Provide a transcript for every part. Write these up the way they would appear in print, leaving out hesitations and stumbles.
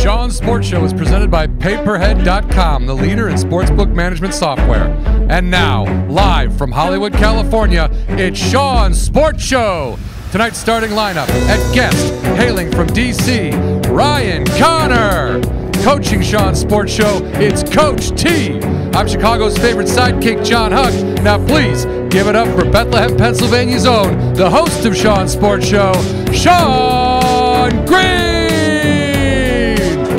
Sean Sports Show is presented by Paperhead.com, the leader in sportsbook management software. And now, live from Hollywood, California, it's Sean Sports Show. Tonight's starting lineup at guest, hailing from D.C., Ryan Connor. Coaching Sean Sports Show, it's Coach T. I'm Chicago's favorite sidekick, John Huck. Now please give it up for Bethlehem, Pennsylvania's own, the host of Sean Sports Show, Sean Green.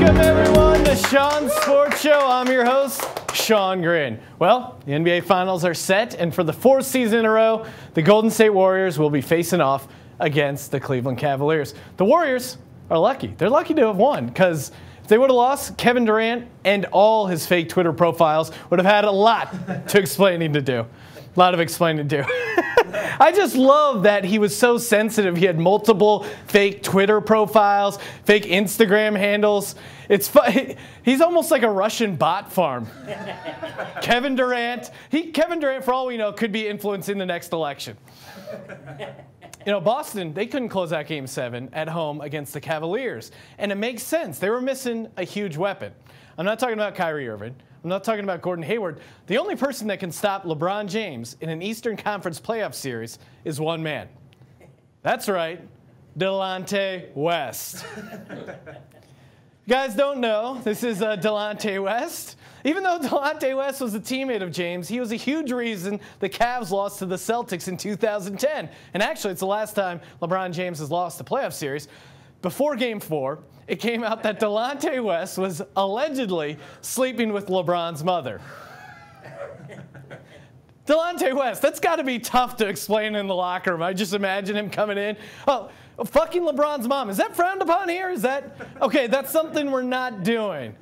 Welcome everyone to Sean Sports Show. I'm your host, Sean Green. Well, the NBA Finals are set, and for the fourth season in a row, the Golden State Warriors will be facing off against the Cleveland Cavaliers. The Warriors are lucky. They're lucky to have won, because if they would have lost, Kevin Durant and all his fake Twitter profiles would have had a lot to explaining to do. A lot of explaining to do. I just love that he was so sensitive. He had multiple fake Twitter profiles, fake Instagram handles. It's he's almost like a Russian bot farm. Kevin Durant, for all we know, could be influencing the next election. You know, Boston, they couldn't close out Game 7 at home against the Cavaliers. And it makes sense. They were missing a huge weapon. I'm not talking about Kyrie Irving. I'm not talking about Gordon Hayward. The only person that can stop LeBron James in an Eastern Conference playoff series is one man. That's right, Delonte West. You guys don't know, this is Delonte West. Even though Delonte West was a teammate of James, he was a huge reason the Cavs lost to the Celtics in 2010. And actually, it's the last time LeBron James has lost a playoff series. Before Game 4, it came out that Delonte West was allegedly sleeping with LeBron's mother. Delonte West, that's got to be tough to explain in the locker room. I just imagine him coming in. Oh, fucking LeBron's mom. Is that frowned upon here? Is that, okay, that's something we're not doing.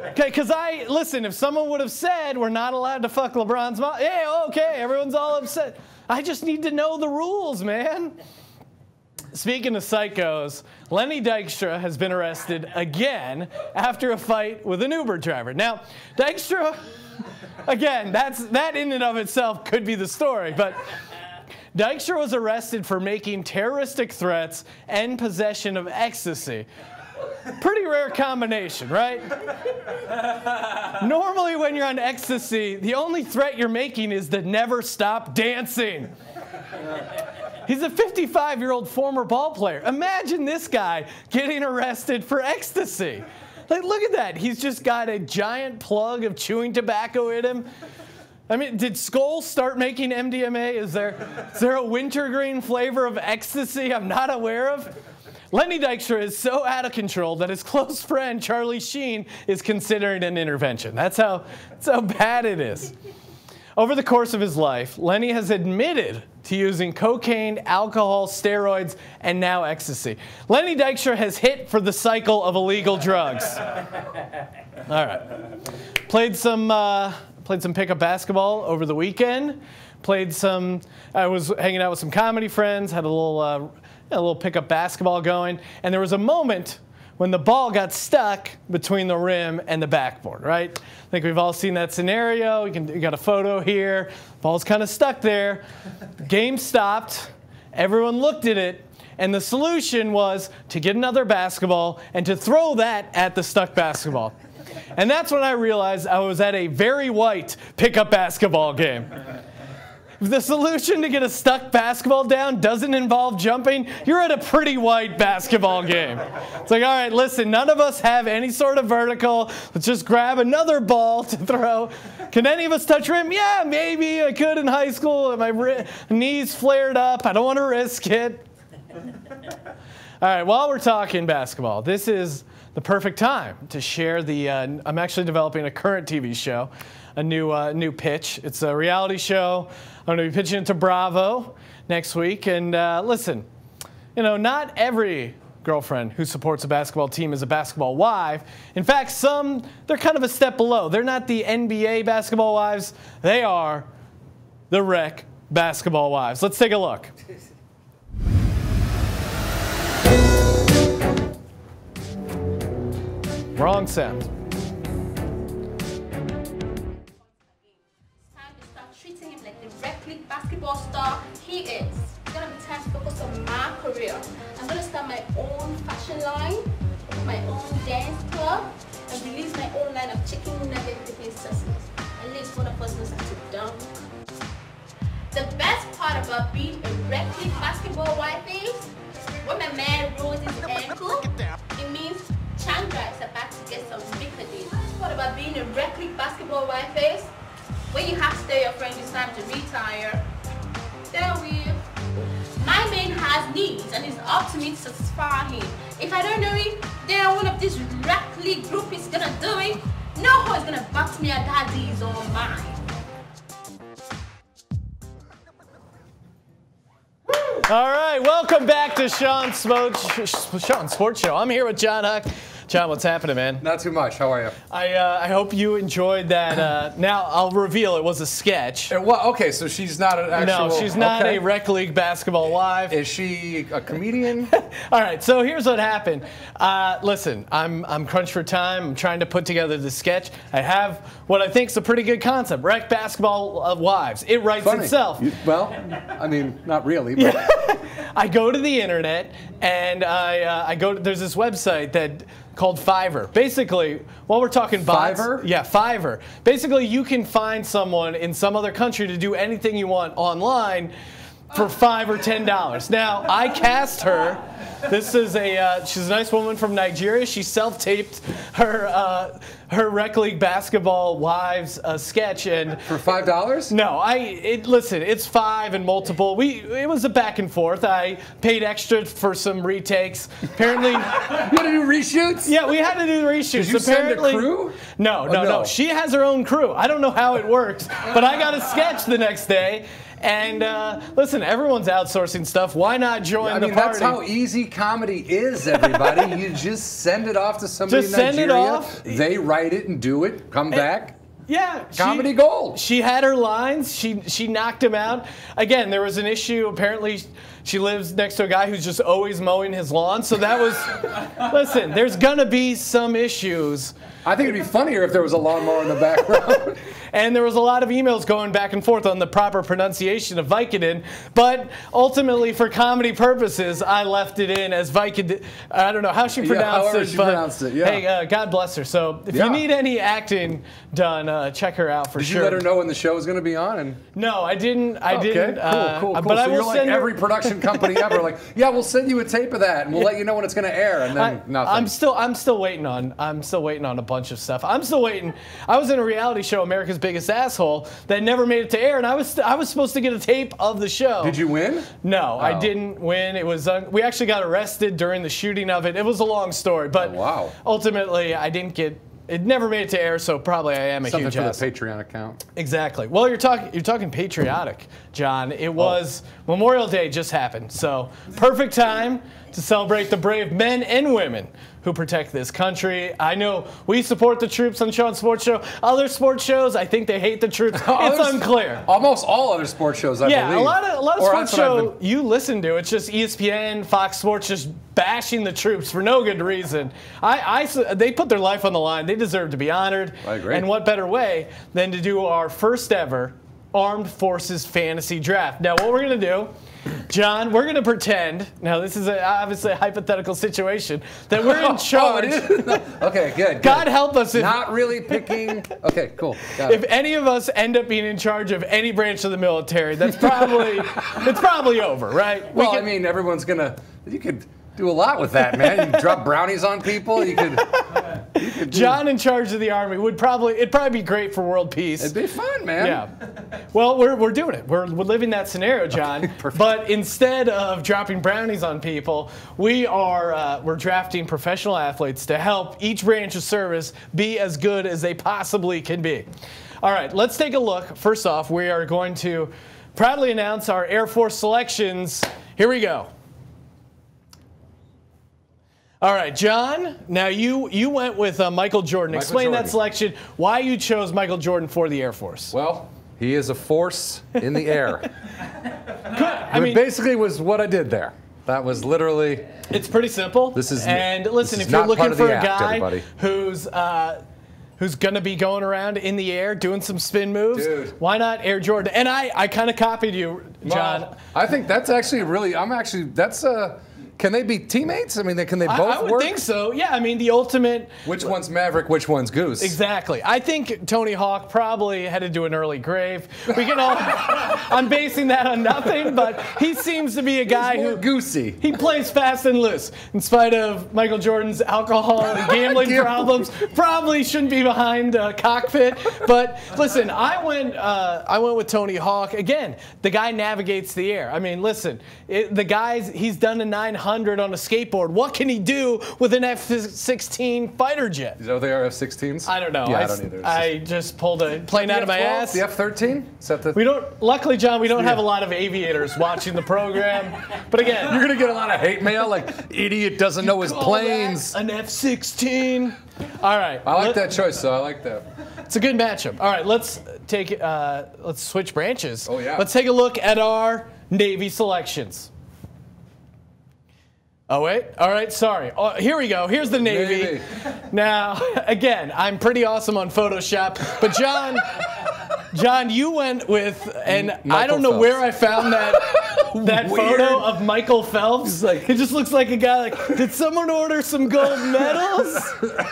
Okay, because listen, if someone would have said we're not allowed to fuck LeBron's mom, yeah, okay, everyone's all upset. I just need to know the rules, man. Speaking of psychos, Lenny Dykstra has been arrested again after a fight with an Uber driver. Now, Dykstra, again, that in and of itself could be the story, but Dykstra was arrested for making terroristic threats and possession of ecstasy. Pretty rare combination, right? Normally when you're on ecstasy, the only threat you're making is to never stop dancing. He's a 55-year-old former ball player. Imagine this guy getting arrested for ecstasy. Like, look at that. He's just got a giant plug of chewing tobacco in him. I mean, did Skoal start making MDMA? Is there a wintergreen flavor of ecstasy I'm not aware of? Lenny Dykstra is so out of control that his close friend, Charlie Sheen, is considering an intervention. That's how bad it is. Over the course of his life, Lenny has admitted to using cocaine, alcohol, steroids, and now ecstasy. Lenny Dykstra has hit for the cycle of illegal drugs. All right. Played some pickup basketball over the weekend. I was hanging out with some comedy friends, had a little pickup basketball going, and there was a moment when the ball got stuck between the rim and the backboard, right? I think we've all seen that scenario. We got a photo here. Ball's kind of stuck there. Game stopped. Everyone looked at it, and the solution was to get another basketball and to throw that at the stuck basketball. And that's when I realized I was at a very white pickup basketball game. If the solution to get a stuck basketball down doesn't involve jumping, you're at a pretty white basketball game. It's like, all right, listen, none of us have any sort of vertical. Let's just grab another ball to throw. Can any of us touch rim? Yeah, maybe I could in high school. My knees flared up. I don't want to risk it. All right, while we're talking basketball, this is the perfect time to share I'm actually developing a current TV show, a new pitch. It's a reality show. I'm going to be pitching it to Bravo next week. And listen, you know, not every girlfriend who supports a basketball team is a basketball wife. In fact, they're kind of a step below. They're not the NBA basketball wives. They are the rec basketball wives. Let's take a look. Wrong sound. Treating him like the rec league basketball star he is. It's gonna be time to focus on my career. I'm gonna start my own fashion line. my own dance club and release my own line of chicken nugget dipping sauces. At least one of us knows how to dunk. The best part about being a rec league basketball wife is when my man rolls his ankle, it means Chandra is about to get some Vicodin. The best part about being a rec league basketball wife is when you have to tell your friend it's time to retire. There we are. My man has needs and it's up to me to satisfy him. If I don't do it, then one of these rec league groupies gonna do it. No one is gonna box me at daddy's or mine. All right, welcome back to Sean Sports Show. I'm here with John Huck. John, what's happening, man? Not too much. How are you? I hope you enjoyed that. Now, I'll reveal it was a sketch. Well, okay, so she's not an actual... No, she's not a rec league basketball wife. Is she a comedian? All right, so here's what happened. Listen, I'm crunched for time. I'm trying to put together the sketch. I have what I think is a pretty good concept, rec basketball wives. It writes itself. Well, I mean, not really, but... I go to the internet, and there's this website called Fiverr. Basically, while we're talking bots, Fiverr? Yeah, Fiverr. Basically, you can find someone in some other country to do anything you want online for $5 or $10. Now, I cast her. This is she's a nice woman from Nigeria. She self-taped her rec league basketball wives sketch, and for $5? No, listen, it's 5 and multiple. It was a back and forth. I paid extra for some retakes. Apparently, you had to do reshoots? Yeah, we had to do reshoots. Did you send a crew? No. She has her own crew. I don't know how it works, but I got a sketch the next day. And listen, everyone's outsourcing stuff. Why not join the party? That's how easy comedy is, everybody. You just send it off to somebody in Nigeria. Send it off. They write it and do it. Come back. Yeah. Comedy gold. She had her lines. She knocked them out. Again, there was an issue. Apparently, she lives next to a guy who's just always mowing his lawn. So that was, listen, there's going to be some issues. I think it'd be funnier if there was a lawnmower in the background. And there was a lot of emails going back and forth on the proper pronunciation of Vicodin. But ultimately, for comedy purposes, I left it in as Vicodin. I don't know how she pronounced it. She pronounced it, yeah. Hey, God bless her. So if you need any acting done, check her out for sure. Did you let her know when the show was going to be on? And no, I didn't. Okay, cool. But so you're like every production company ever. Like, yeah, we'll send you a tape of that, and we'll let you know when it's going to air. And then nothing. I'm still waiting on a bunch of stuff. I'm still waiting. I was in a reality show, America's Biggest Asshole, that never made it to air, and I was supposed to get a tape of the show. Did you win? No, I didn't win. It was we actually got arrested during the shooting of it. It was a long story, but ultimately I didn't get. It never made it to air, so probably I am a huge ass. Something for the Patreon account. Exactly. Well, you're talking patriotic, John. It was Memorial Day just happened, so perfect time to celebrate the brave men and women who protect this country. I know we support the troops on Sean Sports Show. Other sports shows, I think they hate the troops. It's unclear. Almost all other sports shows, I believe. Yeah, a lot of sports shows you listen to, it's just ESPN, Fox Sports, just bashing the troops for no good reason. They put their life on the line. They deserve to be honored. I agree. And what better way than to do our first ever Armed Forces Fantasy Draft. Now, what we're going to do, John, we're going to pretend, now this is obviously a hypothetical situation, that we're in charge. Okay, good. God help us if... Not really picking... Okay, cool. If any of us end up being in charge of any branch of the military, that's probably, it's probably over, right? Well, I mean, everyone's going to... You could do a lot with that, man. You can drop brownies on people. You could John in charge of the Army it'd probably be great for world peace. It'd be fun, man. Yeah. Well, we're doing it. We're living that scenario, John. Perfect. But instead of dropping brownies on people, we're drafting professional athletes to help each branch of service be as good as they possibly can be. All right, let's take a look. First off, we are going to proudly announce our Air Force selections. Here we go. All right, John, now you went with Michael Jordan. Explain that selection, why you chose Michael Jordan for the Air Force. Well, he is a force in the air. I mean, basically was what I did there. That was literally... It's pretty simple. And listen, if you're looking for a guy who's going to be going around in the air doing some spin moves, why not Air Jordan? And I kind of copied you, John. Well, I think that's actually really... Can they be teammates? I mean, can they both I would work? think so. Yeah, I mean, the ultimate. Which one's Maverick? Which one's Goose? Exactly. I think Tony Hawk probably headed to an early grave. We can all. I'm basing that on nothing, but he seems to be a guy who goosey. He plays fast and loose, in spite of Michael Jordan's alcohol and gambling problems. Probably shouldn't be behind a cockpit. But listen, I went with Tony Hawk again. The guy navigates the air. I mean, listen, he's done a 900 on a skateboard. What can he do with an F-16 fighter jet? Is that what they are, F-16s? I don't know. Yeah, I don't either. I just pulled a plane out of my ass. The F-13? Is that the... We don't. Luckily, John, we don't have a lot of aviators watching the program. But again, you're gonna get a lot of hate mail, like idiot doesn't know his planes. An F-16. All right. I like that choice, though. I like that. It's a good matchup. All right, let's switch branches. Oh yeah. Let's take a look at our Navy selections. Oh, wait. All right, sorry. Oh, here we go. Here's the Navy. Now, again, I'm pretty awesome on Photoshop, but John, you went with, and I don't know Phelps. where I found that photo of Michael Phelps. It just looks like a guy like, did someone order some gold medals?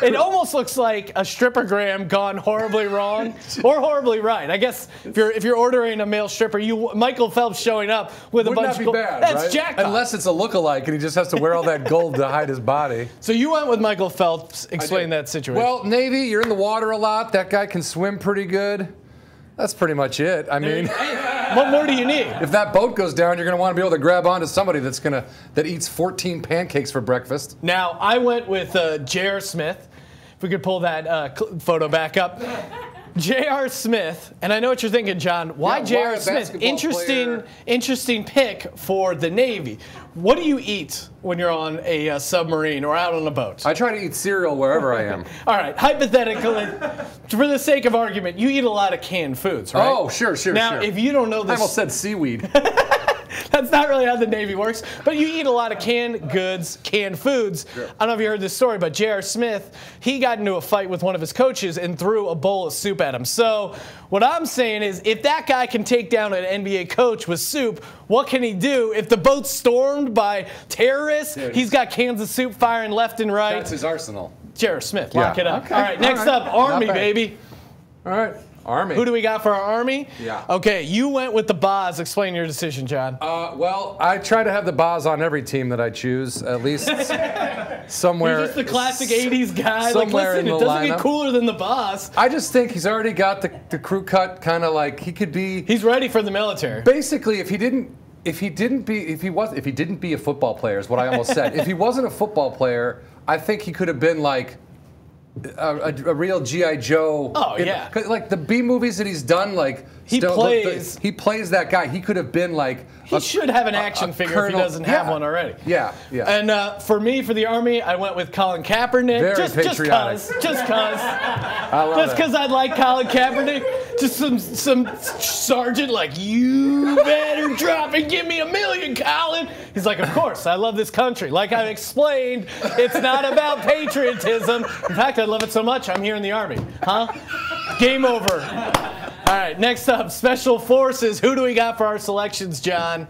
It almost looks like a strippergram gone horribly wrong or horribly right. I guess if you're ordering a male stripper, Michael Phelps showing up with a bunch of gold. Bad, that's right? jackpot. Unless it's a lookalike and he just has to wear all that gold to hide his body. So you went with Michael Phelps. Explain that situation. Well, Navy, you're in the water a lot. That guy can swim pretty good. That's pretty much it. I mean, what more do you need? If that boat goes down, you're going to want to be able to grab onto somebody that eats 14 pancakes for breakfast. Now, I went with J.R. Smith. If we could pull that photo back up. J.R. Smith, and I know what you're thinking, John. Why J.R. Smith? Interesting pick for the Navy. What do you eat when you're on a submarine or out on a boat? I try to eat cereal wherever I am. All right, hypothetically, for the sake of argument, you eat a lot of canned foods, right? Oh, sure. Now, if you don't know this... I almost said seaweed. That's not really how the Navy works, but you eat a lot of canned goods, canned foods. Sure. I don't know if you heard this story, but J.R. Smith, he got into a fight with one of his coaches and threw a bowl of soup at him. So what I'm saying is, if that guy can take down an NBA coach with soup, what can he do? If the boat's stormed by terrorists, he's got cans of soup firing left and right. That's his arsenal. J.R. Smith, lock it up. Okay. All right, next up, Army, baby. All right. Army. Who do we got for our Army? Yeah. Okay, you went with the Boz. Explain your decision, John. Well, I try to have the Boz on every team that I choose, at least somewhere. You're just the classic 80s guy. Somewhere like, listen, in the it doesn't lineup. get cooler than the Boz. I just think he's already got the crew cut kind of like he could be. He's ready for the military. Basically, if he didn't be a football player, is what I almost said. If he wasn't a football player, I think he could have been like a real G.I. Joe. Oh, yeah. Like the B movies that he's done, like he plays that guy. He could have been like he should have an action figure colonel. if he doesn't have one already. Yeah. And for me, for the Army, I went with Colin Kaepernick. Very patriotic. Just because I like Colin Kaepernick. Just some sergeant like, you better drop and give me $1 million, Colin. He's like, of course, I love this country. Like I explained, it's not about patriotism. In fact, I love it so much, I'm here in the Army. Huh? Game over. All right, next up, Special Forces. Who do we got for our selections, John?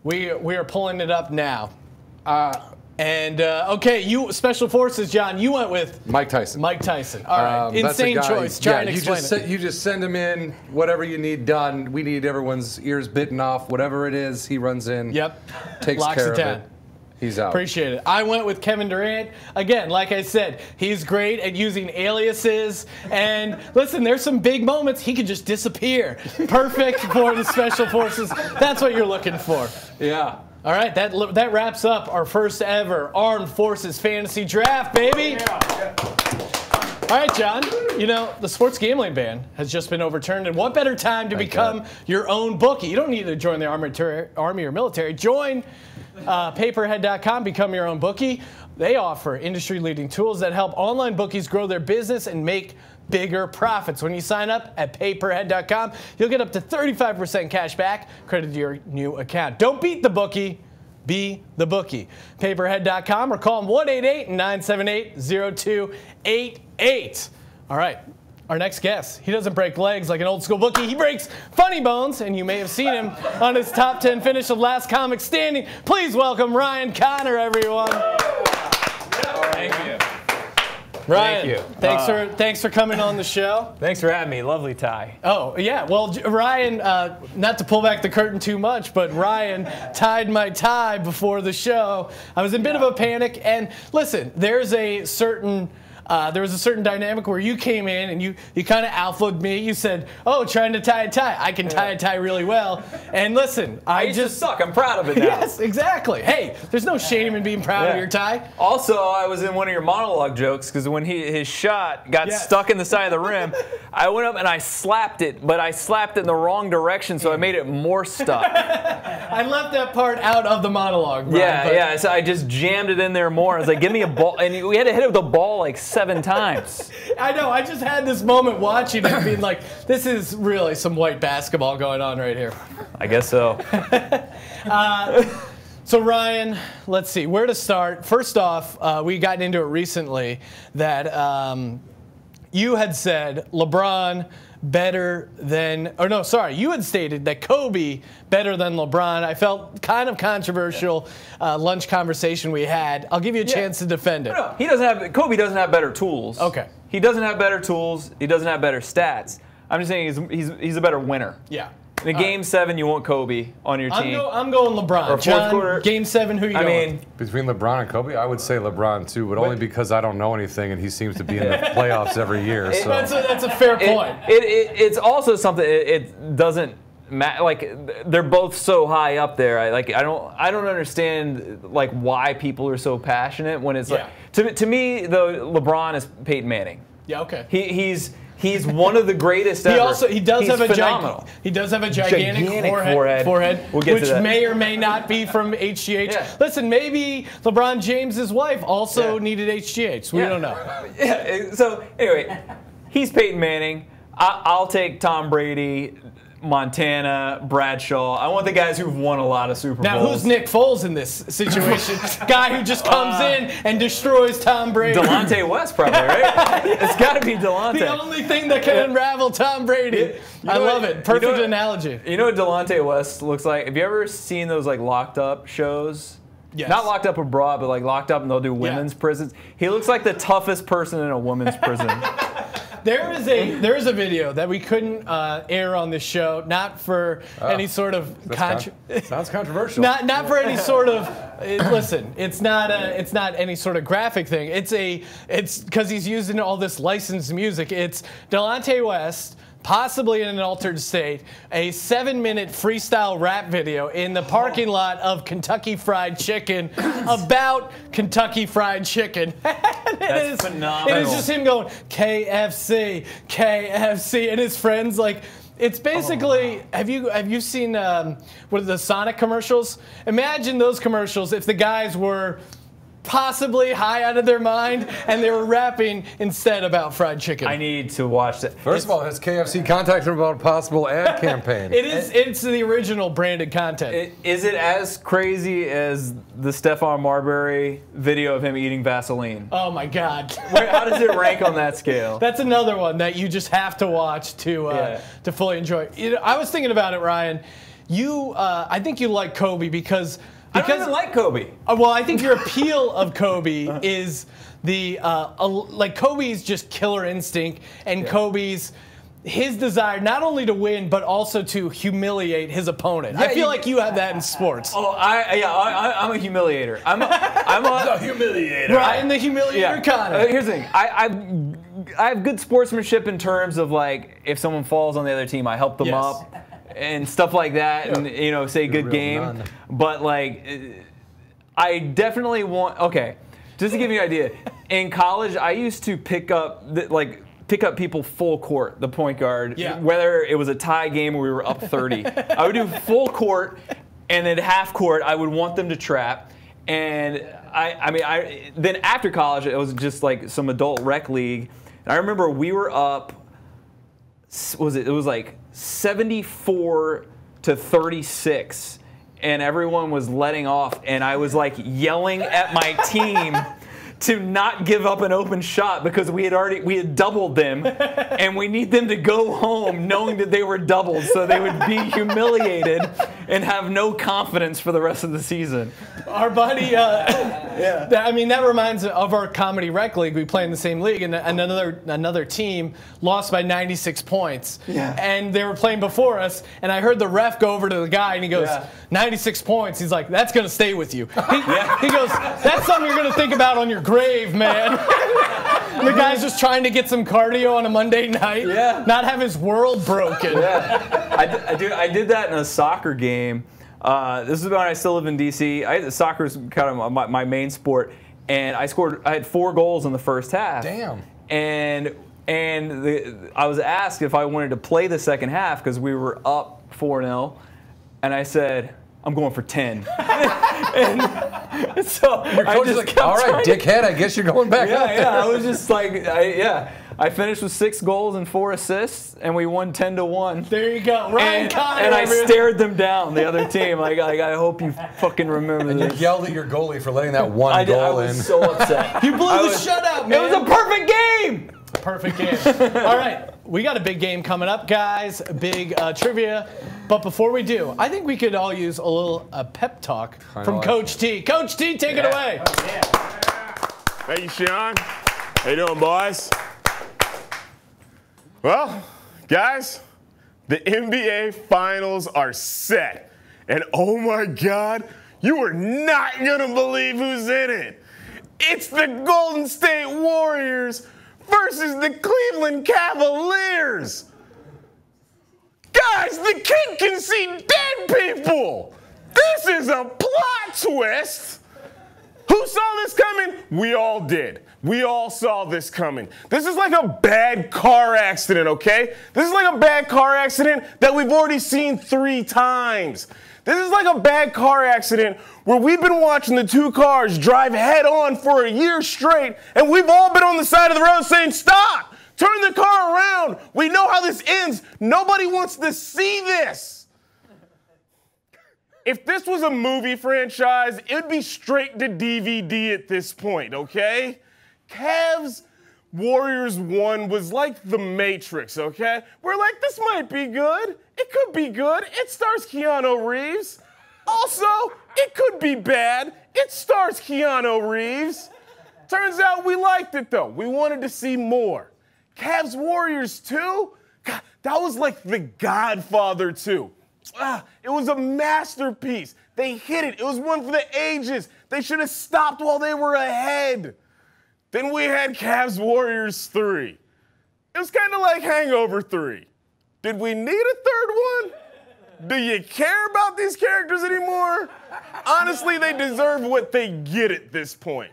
We are pulling it up now. Okay, you Special Forces, John. You went with Mike Tyson. Mike Tyson. All right, insane choice. Try and explain it. You just send him in. Whatever you need done. We need everyone's ears bitten off. Whatever it is, he runs in. Yep. Takes Locks care it down. of it. He's out. Appreciate it. I went with Kevin Durant. Again, like I said, he's great at using aliases. And listen, there's some big moments. He could just disappear. Perfect for the Special Forces. That's what you're looking for. Yeah. All right, that wraps up our first ever Armed Forces Fantasy Draft, baby. Yeah. All right, John, you know, the sports gambling ban has just been overturned, and what better time to become your own bookie? You don't need to join the Army or military. Join Paperhead.com, become your own bookie. They offer industry-leading tools that help online bookies grow their business and make bigger profits. When you sign up at Paperhead.com, you'll get up to 35% cash back credited to your new account. Don't beat the bookie. Be the bookie. Paperhead.com or call them 1-888-978-0288. All right. Our next guest, he doesn't break legs like an old school bookie. He breaks funny bones, and you may have seen him on his top 10 finish of Last Comic Standing. Please welcome Ryan Connor, everyone. Thank you. Ryan, thanks for coming on the show. Thanks for having me. Lovely tie. Oh, yeah. Well, Ryan, not to pull back the curtain too much, but Ryan tied my tie before the show. I was in a bit of a panic. And listen, there's a certain... there was a certain dynamic where you came in and you kind of alphaed me. You said, "Oh, trying to tie a tie. I can tie a tie really well." And listen, I just suck. I'm proud of it now. Yes, exactly. Hey, there's no shame in being proud of your tie. Also, I was in one of your monologue jokes because when his shot got stuck in the side of the rim, I went up and I slapped it, but I slapped it in the wrong direction, so I made it more stuck. I left that part out of the monologue. Brian, So I just jammed it in there more. I was like, "Give me a ball," and we had to hit it with a ball like 7 times. I know. I just had this moment watching it being like, this is really some white basketball going on right here. I guess so. So Ryan, let's see where to start. First off, we got into it recently that you had said LeBron better than, or no, sorry, you had stated that Kobe better than LeBron. I felt kind of controversial lunch conversation we had. I'll give you a chance to defend it. No, Kobe doesn't have better tools. Okay. He doesn't have better tools. He doesn't have better stats. I'm just saying he's a better winner. Yeah. In Game 7, you want Kobe on your team. I'm going LeBron. Or fourth quarter. Game 7, who you going? I mean, Between LeBron and Kobe, I would say LeBron too, but only because I don't know anything and he seems to be in the playoffs every year. So That's a fair point. It's also something. It doesn't matter. Like they're both so high up there. I don't understand like why people are so passionate when it's like to me though LeBron is Peyton Manning. Yeah. Okay. He's one of the greatest ever. He does have a phenomenal. gigantic forehead, We'll get which to that. may or may not be from HGH. Yeah. Listen, maybe LeBron James's wife also needed HGH. We don't know. Yeah. So anyway, he's Peyton Manning. I'll take Tom Brady, Montana, Bradshaw. I want the guys who've won a lot of Super Bowls. Now, who's Nick Foles in this situation? Guy who just comes in and destroys Tom Brady. Delonte West, probably, right? It's got to be Delonte. The only thing that can unravel Tom Brady. I love it. Perfect analogy. You know what Delonte West looks like? Have you ever seen those like locked up shows? Yes. Not locked up abroad, but like locked up and they'll do women's prisons. He looks like the toughest person in a women's prison. There is a video that we couldn't air on this show, not for any sort of sounds controversial. Not for any sort of listen. It's not any sort of graphic thing. It's because he's using all this licensed music. It's Delonte West, possibly in an altered state, a 7-minute freestyle rap video in the parking lot of Kentucky Fried Chicken about Kentucky Fried Chicken. That's phenomenal. It is just him going, KFC, KFC, and his friends like. It's basically, have you seen what are the Sonic commercials? Imagine those commercials if the guys were possibly high out of their mind and they were rapping instead about fried chicken. I need to watch that. First of all, has KFC contacted him about a possible ad campaign? It's the original branded content. Is it as crazy as the Stephon Marbury video of him eating Vaseline? Oh my God. How does it rank on that scale? That's another one that you just have to watch to fully enjoy. I was thinking about it, Ryan. I think you like Kobe because I don't even like Kobe. Well, I think your appeal of Kobe is like Kobe's just killer instinct and Kobe's his desire not only to win but also to humiliate his opponent. I feel like you have that in sports. Oh, I'm a humiliator. I'm a humiliator. Ryan the humiliator Connor. Here's the thing. I have good sportsmanship in terms of like if someone falls on the other team, I help them up. And stuff like that, and say good game. None. But like, I definitely want. Okay, just to give you an idea, in college I used to pick up people full court, the point guard. Yeah. Whether it was a tie game or we were up 30, I would do full court, and at half court I would want them to trap. And then after college it was just like some adult rec league. And I remember we were up. It was like 74 to 36, and everyone was letting off, and I was like yelling at my team to not give up an open shot because we had doubled them, and we need them to go home knowing that they were doubled, so they would be humiliated and have no confidence for the rest of the season. Our buddy, I mean, that reminds me of our Comedy Rec League. We play in the same league, and another team lost by 96 points. Yeah. And they were playing before us, and I heard the ref go over to the guy, and he goes, 96 points. He's like, that's going to stay with you. He goes, that's something you're going to think about on your grave, man. The guy's just trying to get some cardio on a Monday night, not have his world broken. Yeah. I did that in a soccer game. This is when I still live in D.C. Soccer is kind of my main sport, and I had 4 goals in the first half. Damn. And I was asked if I wanted to play the second half because we were up 4-0, and I said, I'm going for 10. And so Your coach is like, all right, dickhead, I guess you're going back out there. I was just like, I finished with 6 goals and 4 assists, and we won 10-1. There you go. Ryan Connor. And I stared them down, the other team. Like I hope you fucking remember And this. you yelled at your goalie for letting that one goal in. I was so upset. You blew the shutout, man. It was a perfect game. Perfect game. All right, we got a big game coming up, guys. A big trivia. But before we do, I think we could all use a little pep talk from Coach T. Coach T, take it away. Thank you, Sean. How you doing, boys? Well, guys, the NBA Finals are set. And oh my God, you are not going to believe who's in it. It's the Golden State Warriors versus the Cleveland Cavaliers. Guys, the kid can see dead people. This is a plot twist. Who saw this coming? We all did. We all saw this coming. This is like a bad car accident, okay? This is like a bad car accident that we've already seen 3 times. This is like a bad car accident where we've been watching the 2 cars drive head on for a year straight, and we've all been on the side of the road saying, stop! Turn the car around. We know how this ends. Nobody wants to see this. If this was a movie franchise, it'd be straight to DVD at this point, okay? Cavs Warriors 1 was like The Matrix, okay? We're like, this might be good. It could be good. It stars Keanu Reeves. Also, it could be bad. It stars Keanu Reeves. Turns out we liked it, though. We wanted to see more. Cavs Warriors 2? God, that was like The Godfather 2. It was a masterpiece. They hit it. It was one for the ages. They should have stopped while they were ahead. Then we had Cavs Warriors 3. It was kind of like Hangover 3. Did we need a third one? Do you care about these characters anymore? Honestly, they deserve what they get at this point.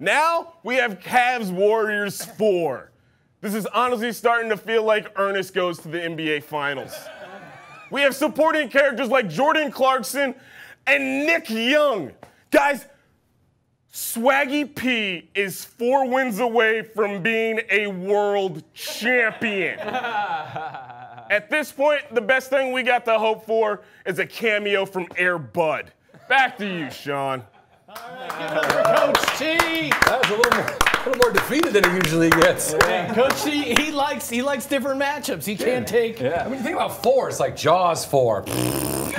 Now we have Cavs Warriors 4. This is honestly starting to feel like Ernest Goes to the NBA Finals. We have supporting characters like Jordan Clarkson and Nick Young. Guys, Swaggy P is 4 wins away from being a world champion. At this point, the best thing we got to hope for is a cameo from Air Bud. Back to you, Sean. All right, give it up for Coach T. That was a little more defeated than he usually gets. Hey, Coach T, he likes different matchups. He can't take. I mean, you think about 4, it's like Jaws 4.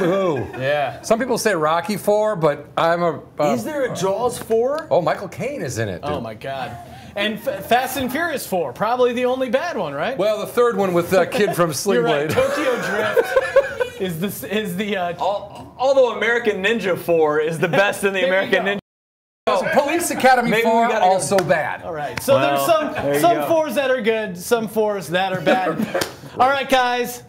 Ooh. Yeah. Some people say Rocky 4, but I'm a. Is there a Jaws 4? Oh, Michael Caine is in it. Dude. Oh my God. And Fast and Furious 4, probably the only bad one, right? Well, the 3rd one with that kid from Sling You're right. Blade. Tokyo Drift is the. Although American Ninja 4 is the best in the American Ninja. Police Academy Maybe 4 we gotta also bad. All right. So there's some 4s that are good, some 4s that are bad. All right, guys.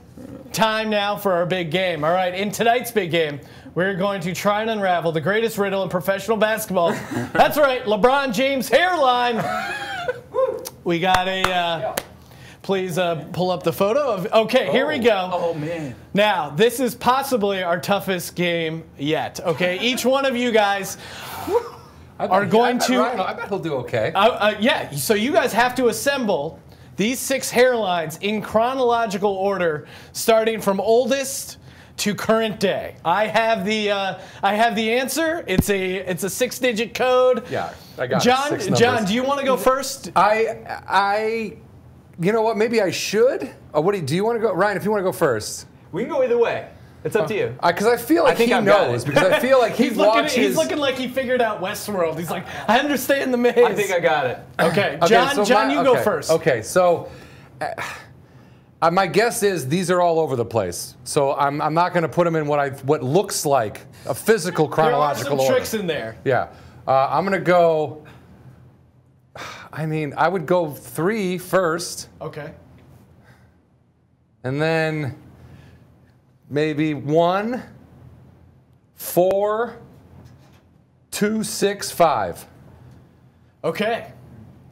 Time now for our big game. All right. In tonight's big game, we're going to try and unravel the greatest riddle in professional basketball. That's right. LeBron James' hairline. We got a. Please pull up the photo of. Okay, here we go. Oh man. Now, this is possibly our toughest game yet. Okay, each one of you guys are going to. I bet he'll do okay. Yeah, so you guys have to assemble these 6 hairlines in chronological order, starting from oldest to current day. I have the answer. It's a 6-digit code. Yeah, I got John, it. 6 numbers. John, do you want to go first? You know what? Maybe I should. Do you want to go, Ryan? If you want to go first, We can go either way. It's up to you. because I feel like I think he I've got knows. it. Because I feel like He's looking like he figured out Westworld. He's like, I understand the maze. I think I got it. Okay, Okay, John, so John, you go first. Okay, so my guess is these are all over the place. So I'm not going to put them in what looks like a physical chronological there are some order. tricks in there. Yeah, I'm going to go. I would go 3 first, Okay. and then maybe 1, 4, 2, 6, 5. Okay.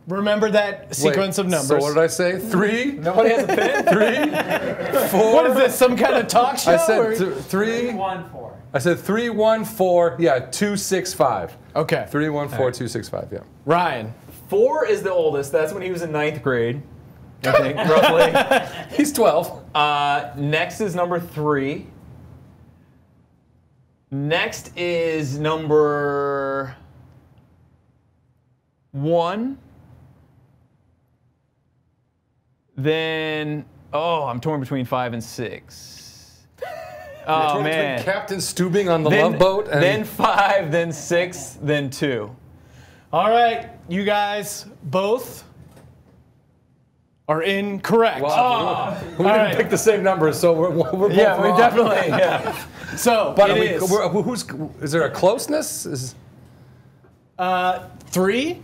Remember that sequence of numbers. So what did I say? 3? Nobody has a pen? 3, 4. What is this? Some kind of talk show? I said or- 3. 1, 4. I said 3, 1, 4. Yeah, 2, 6, 5. Okay. 3, 1, 4, 2, 6, 5. Yeah. Ryan. 4 is the oldest. That's when he was in 9th grade, I think, roughly. He's 12. Next is number 3. Next is number 1. Then, I'm torn between 5 and 6. Oh, Between man. Captain Stubing on the Love Boat. And Then 5, then 6, then 2. All right, you guys both are incorrect. Wow. We didn't right. pick the same numbers, so we're both Yeah, we wrong. definitely, yeah. So But it is there a closeness? 3,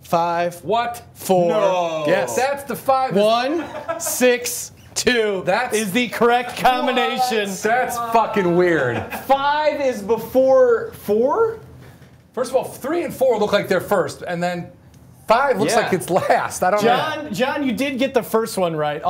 5, What? 4. No. Yes. That's the 5. 1, 6, 2. That's- is the correct combination. That's fucking weird. 5 is before 4? First of all, 3 and 4 look like they're first, and then 5 looks Yeah. like it's last. I don't know. John, you did get the first one right,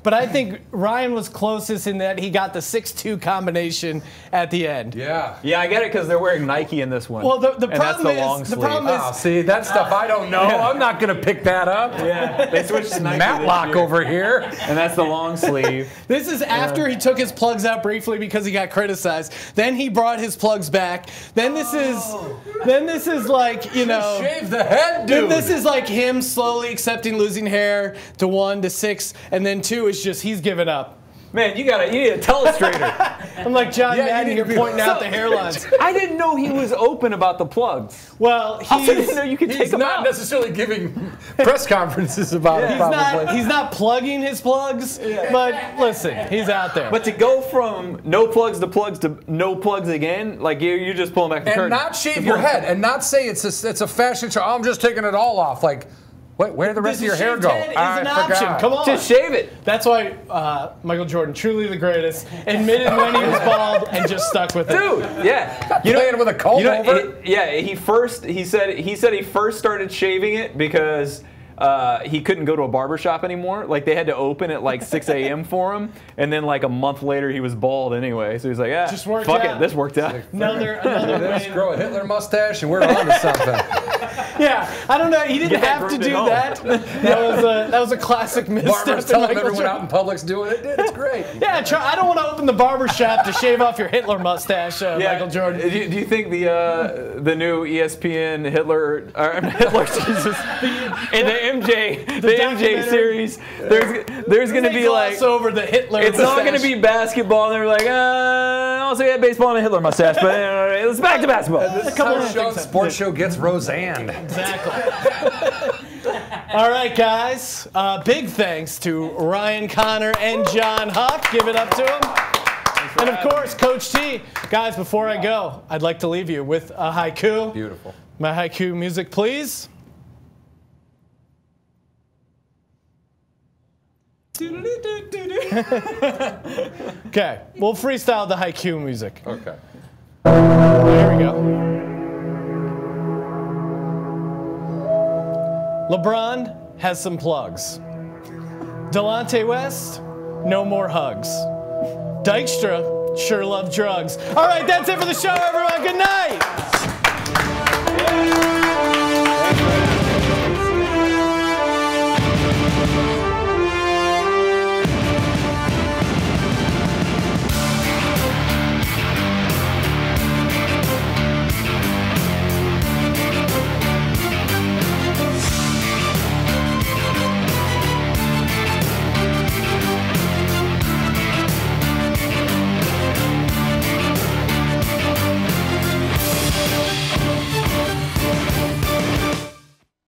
but I think Ryan was closest in that he got the 6-2 combination at the end. Yeah. Yeah, I get it because they're wearing Nike in this one. Well, the and that's problem the long is, sleeve. the problem is, Oh, see, that stuff I don't know. I'm not going to pick that up. Yeah, they switched to Nike Matlock this year. over here. And that's the long sleeve. this is after he took his plugs out briefly because he got criticized. Then he brought his plugs back. Then this is like, Shave the head, then dude. this is like him slowly accepting losing hair to 1 to 6, and then 2 is just he's given up. Man, you need a telestrator. I'm like John Yeah, you Madden need here to be- pointing out the hairlines. I didn't know he was open about the plugs. Well, I didn't know you could He's take them not out. necessarily giving press conferences about it, probably. he's not plugging his plugs, but listen, he's out there. But to go from no plugs to no plugs again, like you're just pulling back the curtain. And not shave your head, and not say it's a fashion show. I'm just taking it all off. Like, where did the rest of your hair shaved go? head is I an forgot. option. Come on. Just shave it. That's why Michael Jordan, truly the greatest, admitted when he was bald and just stuck with it. Dude, yeah. Playing with a comb over? He said he first started shaving it because he couldn't go to a barbershop anymore. Like, they had to open at like 6 a.m. for him. And then like a month later, he was bald anyway. So he's like, Just worked fuck out. it. This worked out. Another Let's win. grow a Hitler mustache, and we're on to something. Yeah, I don't know. He didn't Yeah, have to groomed do it home. that. That was a classic misstep. Barbers in telling Michael everyone Jordan. out in public's doing it. Dude, it's great. Yeah, I don't want to open the barber shop to shave off your Hitler mustache, Michael Jordan. Do you think the new ESPN Hitler Jesus, in the MJ documentary. series, there's going to be like over the Hitler it's not going to mustache. be basketball. They're like, also he had baseball and a Hitler mustache, but let's back to basketball. This is how sports show gets Roseanne. Exactly. All right, guys. Big thanks to Ryan Connor and John Huck. Give it up to them. And of course, Coach T. Guys, before I go, I'd like to leave you with a haiku. Beautiful. My haiku music, please. Okay, we'll freestyle the haiku music. Okay. There we go. LeBron has some plugs. Delonte West, no more hugs. Dykstra sure loved drugs. All right, that's it for the show, everyone. Good night.